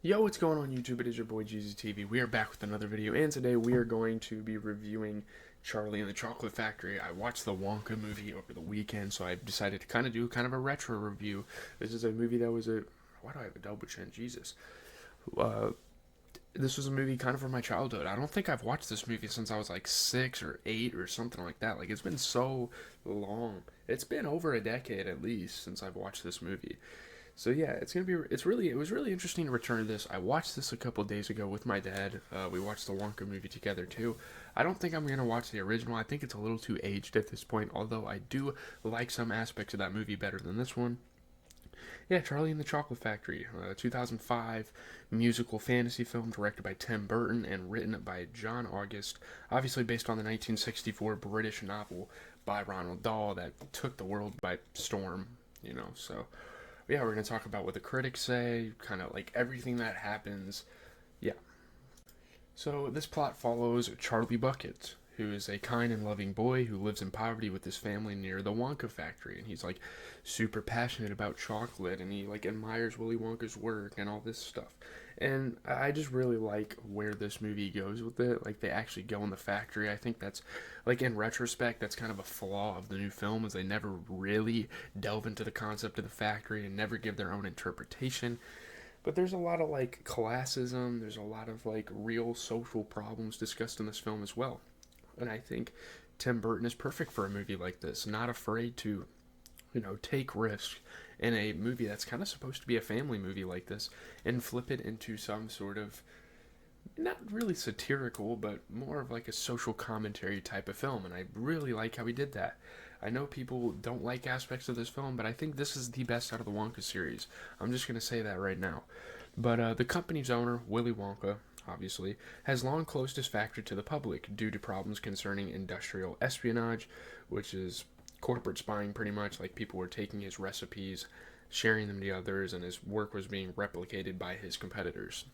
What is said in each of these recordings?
Yo, what's going on YouTube? It is your boy Jesus TV. We are back with another video, and today we are going to be reviewing Charlie and the Chocolate Factory. I watched the Wonka movie over the weekend, so I decided to do a retro review. This is a movie that was a... Why do I have a double chin? Jesus. Uh, this was a movie kind of from my childhood. I don't think I've watched this movie since I was like 6 or 8 or something like that. Like, it's been so long. It's been over a decade at least since I've watched this movie. So yeah, it was really interesting to return to this. I watched this a couple days ago with my dad. We watched the Wonka movie together too. I don't think I'm gonna watch the original. I think it's a little too aged at this point. Although I do like some aspects of that movie better than this one. Yeah, Charlie and the Chocolate Factory, 2005 musical fantasy film directed by Tim Burton and written by John August. Obviously based on the 1964 British novel by Ronald Dahl that took the world by storm. So yeah, we're going to talk about what the critics say, kind of like everything that happens. Yeah. So this plot follows Charlie Bucket, who is a kind and loving boy who lives in poverty with his family near the Wonka factory, and he's like super passionate about chocolate, and he like admires Willy Wonka's work and all this stuff. And I just really like where this movie goes with it. Like, they actually go in the factory. I think that's, like, in retrospect, that's kind of a flaw of the new film, is they never really delve into the concept of the factory and never give their own interpretation. But there's a lot of, like, classism. There's a lot of, like, real social problems discussed in this film as well. And I think Tim Burton is perfect for a movie like this. Not afraid to, take risks in a movie that's kind of supposed to be a family movie like this and flip it into some sort of, not really satirical, but more of like a social commentary type of film. And I really like how he did that. I know people don't like aspects of this film, but I think this is the best out of the Wonka series. I'm just going to say that right now. But the company's owner, Willy Wonka, obviously, has long closed his factory to the public due to problems concerning industrial espionage, which is corporate spying pretty much. Like, people were taking his recipes, sharing them to others, and his work was being replicated by his competitors,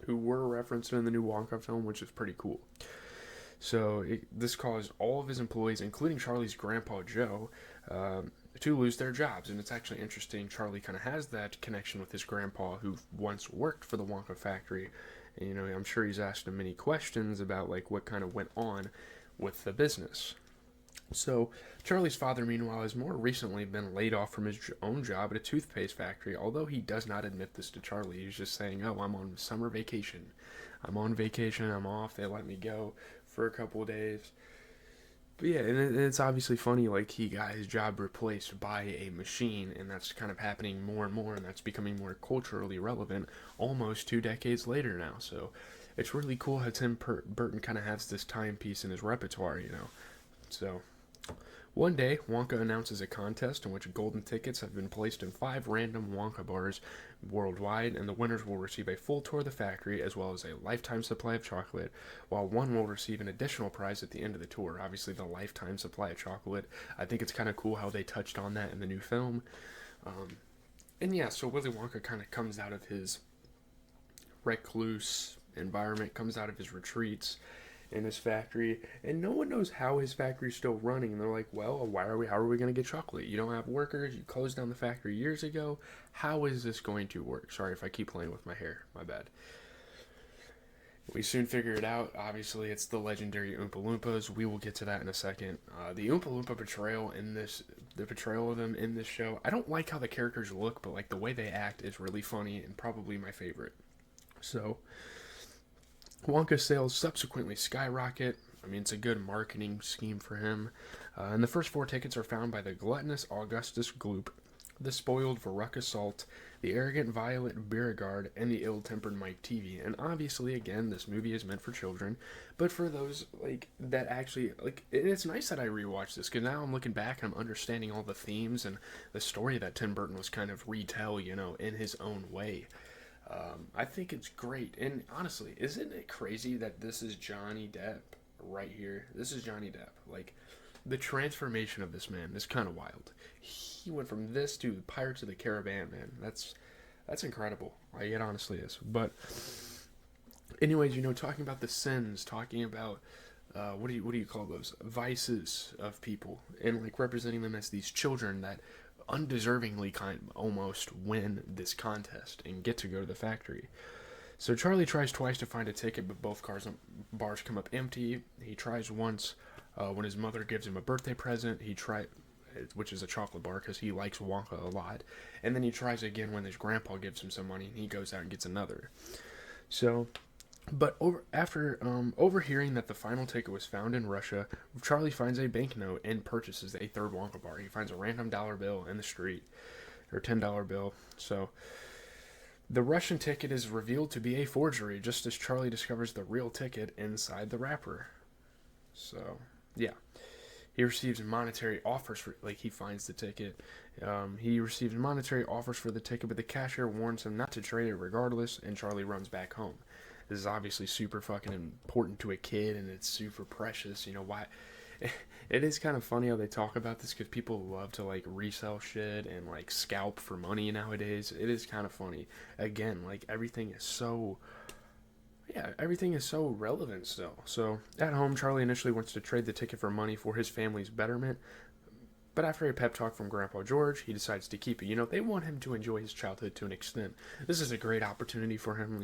who were referenced in the new Wonka film, which is pretty cool. So this caused all of his employees, including Charlie's grandpa Joe, to lose their jobs. And it's actually interesting, Charlie kind of has that connection with his grandpa, who once worked for the Wonka factory. And, I'm sure he's asked him many questions about like what kind of went on with the business. So, Charlie's father, meanwhile, has more recently been laid off from his own job at a toothpaste factory, although he does not admit this to Charlie. He's just saying, oh, I'm on summer vacation. I'm on vacation, I'm off, they let me go for a couple of days. But yeah, and it's obviously funny, like, he got his job replaced by a machine, and that's kind of happening more and more, and that's becoming more culturally relevant almost 2 decades later now. So, it's really cool how Tim Burton kind of has this timepiece in his repertoire. So, one day, Wonka announces a contest in which golden tickets have been placed in 5 random Wonka bars worldwide, and the winners will receive a full tour of the factory as well as a lifetime supply of chocolate, while one will receive an additional prize at the end of the tour. Obviously, the lifetime supply of chocolate. I think it's kind of cool how they touched on that in the new film. And yeah, so Willy Wonka kind of comes out of his recluse environment, comes out of his retreats in his factory, and no one knows how his factory's still running. And they're like, well, how are we going to get chocolate? You don't have workers, you closed down the factory years ago. How is this going to work? Sorry if I keep playing with my hair, my bad. We soon figure it out. Obviously, it's the legendary Oompa Loompas. We will get to that in a second. The Oompa Loompa portrayal the portrayal of them in this show, I don't like how the characters look, but like the way they act is really funny and probably my favorite. So, Wonka's sales subsequently skyrocket. I mean, it's a good marketing scheme for him. And the first 4 tickets are found by the gluttonous Augustus Gloop, the spoiled Veruca Salt, the arrogant Violet Beauregarde, and the ill-tempered Mike Teavee. And obviously, again, this movie is meant for children, but for those like that actually like, it's nice that I rewatched this because now I'm looking back and I'm understanding all the themes and the story that Tim Burton was kind of retell, in his own way. I think it's great. And honestly, isn't it crazy that this is Johnny Depp right here? This is Johnny Depp. Like, the transformation of this man is kind of wild. He went from this to Pirates of the Caribbean, man. That's incredible. Like, it honestly is. But anyways, talking about the sins, talking about what do you call those vices of people, and like representing them as these children that undeservingly almost win this contest and get to go to the factory. So Charlie tries twice to find a ticket, but both bars come up empty. He tries once when his mother gives him a birthday present. Which is a chocolate bar because he likes Wonka a lot. And then he tries again when his grandpa gives him some money, and he goes out and gets another. So, but after overhearing that the final ticket was found in Russia, Charlie finds a banknote and purchases a third Wonka bar. He finds a random dollar bill in the street, or $10 bill. So, the Russian ticket is revealed to be a forgery, just as Charlie discovers the real ticket inside the wrapper. So, yeah. He receives monetary offers for, he finds the ticket. He receives monetary offers for the ticket, but the cashier warns him not to trade it regardless, and Charlie runs back home. This is obviously super fucking important to a kid, and it's super precious. Why? It is kind of funny how they talk about this, because people love to, resell shit and, scalp for money nowadays. It is kind of funny. Again, everything is so... Yeah, everything is so relevant still. So, at home, Charlie initially wants to trade the ticket for money for his family's betterment, but after a pep talk from Grandpa George, he decides to keep it. They want him to enjoy his childhood to an extent. This is a great opportunity for him,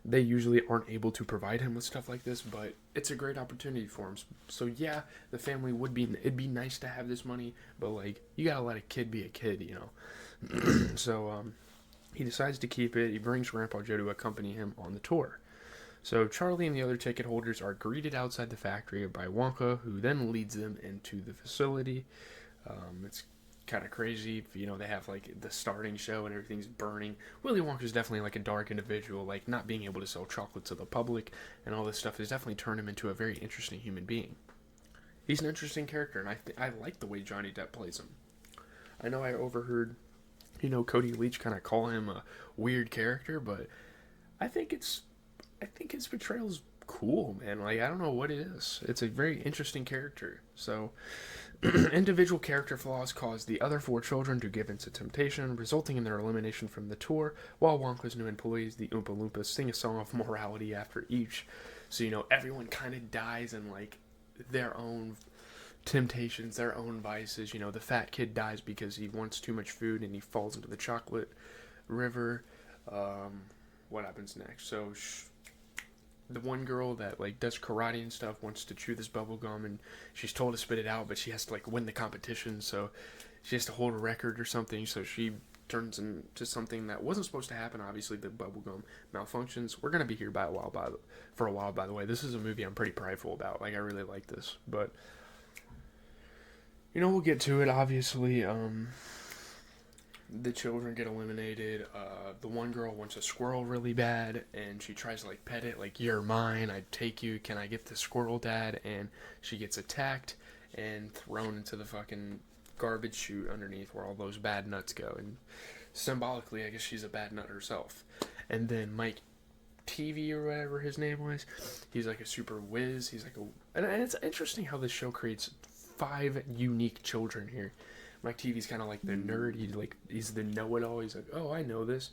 They usually aren't able to provide him with stuff like this, but it's a great opportunity for him. So, yeah, the family it'd be nice to have this money, but, you gotta let a kid be a kid, So, he decides to keep it. He brings Grandpa Joe to accompany him on the tour. So Charlie and the other ticket holders are greeted outside the factory by Wonka, who then leads them into the facility. It's kind of crazy. They have the starting show and everything's burning. Willy Wonka's definitely a dark individual. Not being able to sell chocolate to the public and all this stuff has definitely turned him into a very interesting human being. He's an interesting character, and I like the way Johnny Depp plays him. I know I overheard Cody Leach kind of call him a weird character, but I think his portrayal's cool, man. I don't know what it is. It's a very interesting character. So, individual character flaws cause the other 4 children to give in to temptation, resulting in their elimination from the tour, while Wonka's new employees, the Oompa Loompas, sing a song of morality after each. So, everyone kind of dies in, their own temptations, their own vices. The fat kid dies because he wants too much food and he falls into the chocolate river. What happens next? So the one girl that does karate and stuff wants to chew this bubble gum, and she's told to spit it out, but she has to win the competition, so she has to hold a record or something. So she turns into something that wasn't supposed to happen. Obviously, the bubble gum malfunctions. We're gonna be here for a while. By the way, this is a movie I'm pretty prideful about. I really like this, but we'll get to it. Obviously, the children get eliminated. The one girl wants a squirrel really bad, and she tries to pet it, you're mine, I'd take you, can I get the squirrel, Dad? And she gets attacked and thrown into the fucking garbage chute underneath where all those bad nuts go. And symbolically, I guess she's a bad nut herself. And then Mike TV or whatever his name was, he's a super whiz. And it's interesting how this show creates 5 unique children here. Mike TV's kind of the nerd. He's the know-it-all. He's oh, I know this.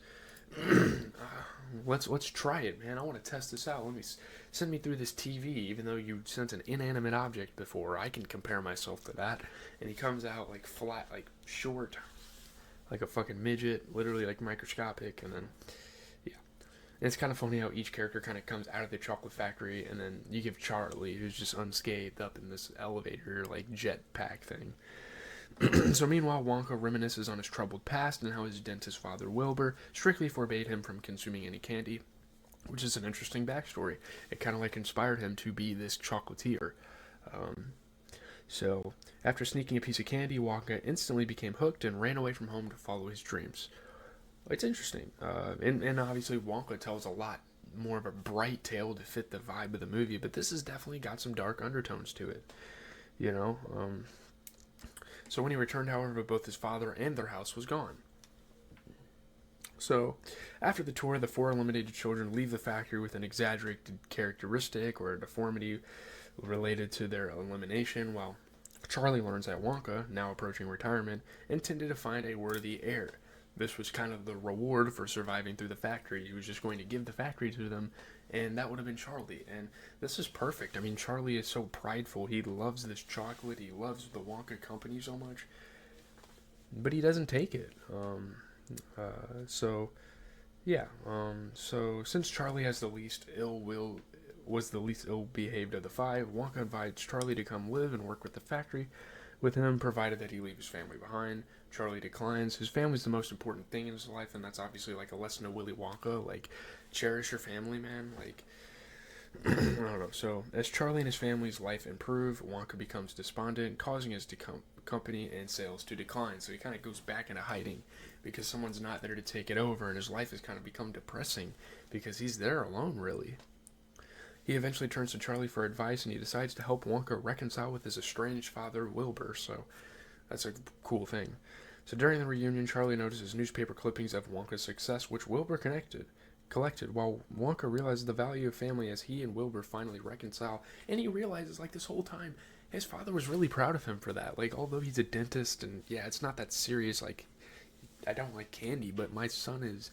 Let's try it, man. I want to test this out. Send me through this TV. Even though you sent an inanimate object before, I can compare myself to that. And he comes out flat, short, like a fucking midget, literally microscopic. And then, yeah, and it's kind of funny how each character kind of comes out of the chocolate factory, and then you give Charlie, who's just unscathed, up in this elevator jetpack thing. So meanwhile, Wonka reminisces on his troubled past and how his dentist father Wilbur strictly forbade him from consuming any candy, which is an interesting backstory. It kind of inspired him to be this chocolatier. So after sneaking a piece of candy, Wonka instantly became hooked and ran away from home to follow his dreams. It's interesting. And obviously Wonka tells a lot more of a bright tale to fit the vibe of the movie, but this has definitely got some dark undertones to it. So when he returned, however, both his father and their house was gone. So, after the tour, the 4 eliminated children leave the factory with an exaggerated characteristic or a deformity related to their elimination, while Charlie learns that Wonka, now approaching retirement, intended to find a worthy heir. This was kind of the reward for surviving through the factory. He was just going to give the factory to them, and that would have been Charlie. And this is perfect. Charlie is so prideful. He loves this chocolate. He loves the Wonka company so much. But he doesn't take it. So Yeah. So since Charlie has the least ill will was the least ill behaved of the five, Wonka invites Charlie to come live and work with the factory with him, provided that he leave his family behind. Charlie declines. His family's the most important thing in his life, and that's obviously like a lesson to Willy Wonka. Like, cherish your family, man. Like, I don't know. So, as Charlie and his family's life improve, Wonka becomes despondent, causing his company and sales to decline. So he kind of goes back into hiding because someone's not there to take it over, and his life has kind of become depressing because he's there alone, really. He eventually turns to Charlie for advice, and he decides to help Wonka reconcile with his estranged father, Wilbur. So that's a cool thing. So during the reunion, Charlie notices newspaper clippings of Wonka's success, which Wilbur collected, while Wonka realizes the value of family as he and Wilbur finally reconcile, and he realizes, like, this whole time, his father was really proud of him for that. Like, although he's a dentist, and yeah, it's not that serious, like, I don't like candy, but my son is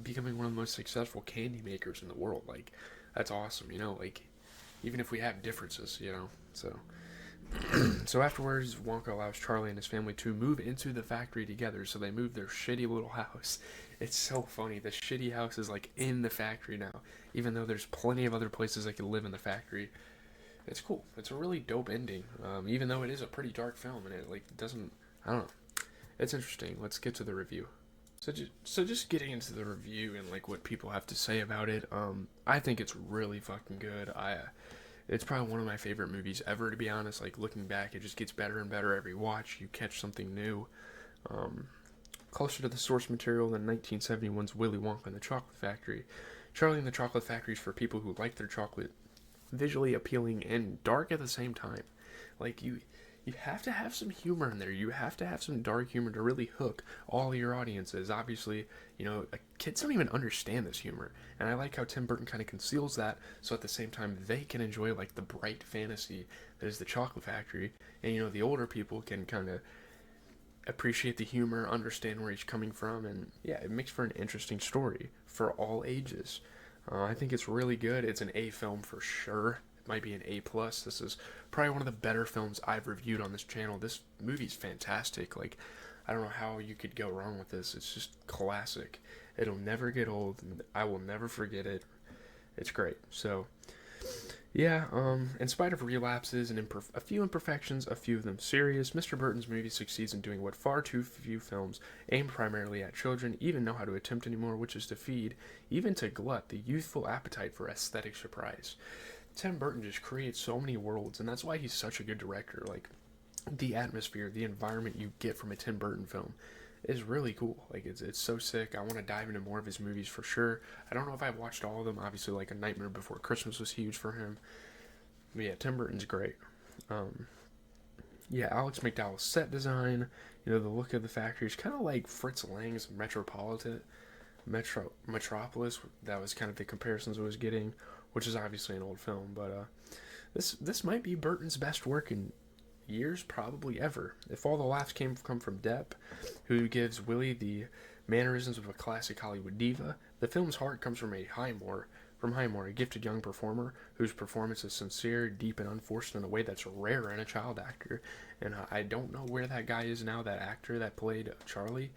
becoming one of the most successful candy makers in the world. Like, that's awesome, like, even if we have differences. So so afterwards, Wonka allows Charlie and his family to move into the factory together. So they move their shitty little house. It's so funny. The shitty house is like in the factory now, even though there's plenty of other places they could live in the factory. It's cool. It's a really dope ending, even though it is a pretty dark film and it like doesn't. I don't know. It's interesting. Let's get to the review. So just getting into the review and like what people have to say about it. I think it's really fucking good. It's probably one of my favorite movies ever, to be honest. Like, looking back, it just gets better and better every watch. You catch something new. Um, Closer to the source material than 1971's Willy Wonka and the Chocolate Factory. Charlie and the Chocolate Factory is for people who like their chocolate visually appealing and dark at the same time. Like, you have to have some humor in there. You have to have some dark humor to really hook all your audiences. Obviously, kids don't even understand this humor. And I like how Tim Burton kind of conceals that, so at the same time they can enjoy like the bright fantasy that is the Chocolate Factory. And the older people can kind of appreciate the humor, understand where he's coming from, and yeah, it makes for an interesting story for all ages. I think it's really good. It's an A film for sure. It might be an A plus. This is probably one of the better films I've reviewed on this channel. This movie's fantastic. Like, I don't know how you could go wrong with this. It's just classic. It'll never get old. I will never forget it. It's great. So, yeah, in spite of relapses and a few imperfections, a few of them serious, Mr. Burton's movie succeeds in doing what far too few films aimed primarily at children even know how to attempt anymore, which is to feed, even to glut, the youthful appetite for aesthetic surprise. Tim Burton just creates so many worlds, and that's why he's such a good director. Like, the atmosphere, the environment you get from a Tim Burton film is really cool. Like, it's so sick. I want to dive into more of his movies for sure. I don't know if I've watched all of them. Obviously, like A Nightmare Before Christmas was huge for him. But yeah, Tim Burton's great. Yeah, Alex McDowell's set design, the look of the factory is kind of like Fritz Lang's Metropolis. That was kind of the comparisons I was getting, which is obviously an old film, but this might be Burton's best work in years, probably ever. If all the laughs come from Depp, who gives Willie the mannerisms of a classic Hollywood diva, the film's heart comes from Highmore, a gifted young performer whose performance is sincere, deep, and unforced in a way that's rare in a child actor. And I don't know where that guy is now, that actor that played Charlie,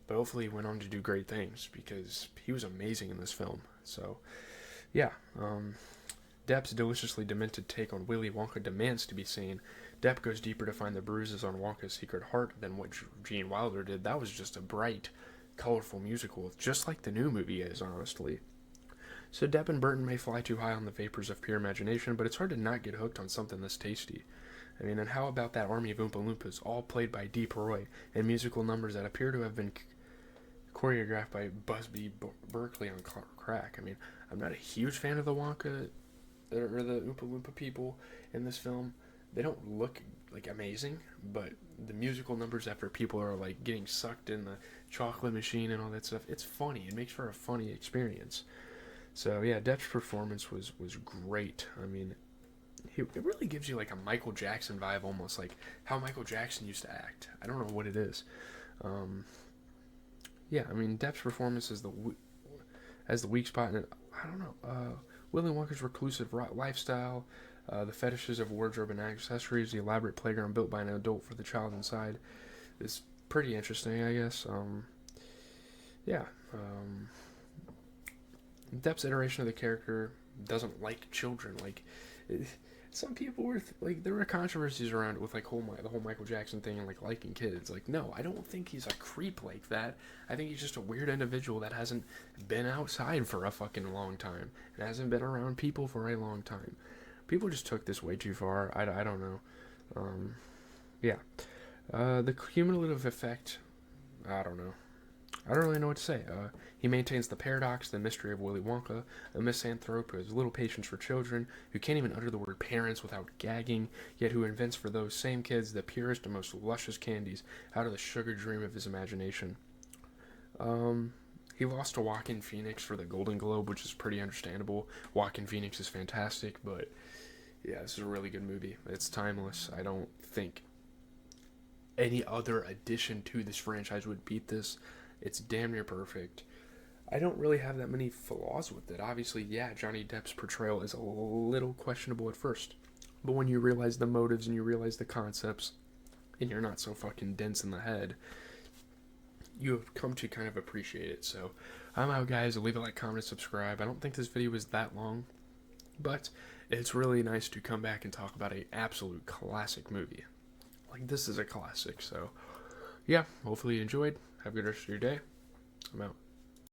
but hopefully he went on to do great things because he was amazing in this film. So, yeah, Depp's deliciously demented take on Willy Wonka demands to be seen. Depp goes deeper to find the bruises on Wonka's secret heart than what Gene Wilder did. That was just a bright, colorful musical, just like the new movie is, honestly. So Depp and Burton may fly too high on the vapors of pure imagination, but it's hard to not get hooked on something this tasty. I mean, and how about that army of Oompa Loompas, all played by Deep Roy, and musical numbers that appear to have been choreographed by Busby Berkeley on crack? I mean, I'm not a huge fan of the Wonka or the Oompa Loompa people in this film. They don't look like amazing, but the musical numbers after people are like getting sucked in the chocolate machine and all that stuff, it's funny. It makes for a funny experience. So yeah, Depp's performance was great. I mean, it really gives you like a Michael Jackson vibe, almost like how Michael Jackson used to act. I don't know what it is. Yeah, I mean, Depp's performance is as the weak spot, and I don't know. Willy Wonka's reclusive lifestyle, the fetishes of wardrobe and accessories, the elaborate playground built by an adult for the child inside is pretty interesting, I guess. Yeah, Um, Depp's iteration of the character doesn't like children. Like, some people were like, there were controversies around it with like the whole Michael Jackson thing and like liking kids. Like, no, I don't think he's a creep like that. I think he's just a weird individual that hasn't been outside for a fucking long time and hasn't been around people for a long time. People just took this way too far. I don't know. Yeah. The cumulative effect, I don't know. I don't really know what to say. He maintains the paradox, the mystery of Willy Wonka, a misanthrope who has little patience for children, who can't even utter the word parents without gagging, yet who invents for those same kids the purest and most luscious candies out of the sugar dream of his imagination. He lost to Joaquin Phoenix for the Golden Globe, which is pretty understandable. Joaquin Phoenix is fantastic, but yeah, this is a really good movie. It's timeless. I don't think any other addition to this franchise would beat this. It's damn near perfect. I don't really have that many flaws with it. Obviously, yeah, Johnny Depp's portrayal is a little questionable at first. But when you realize the motives and you realize the concepts, and you're not so fucking dense in the head, you have come to kind of appreciate it. So, I'm out, guys. Leave a like, comment, and subscribe. I don't think this video is that long, but it's really nice to come back and talk about an absolute classic movie. Like, this is a classic, so yeah, hopefully you enjoyed. Have a good rest of your day. I'm out.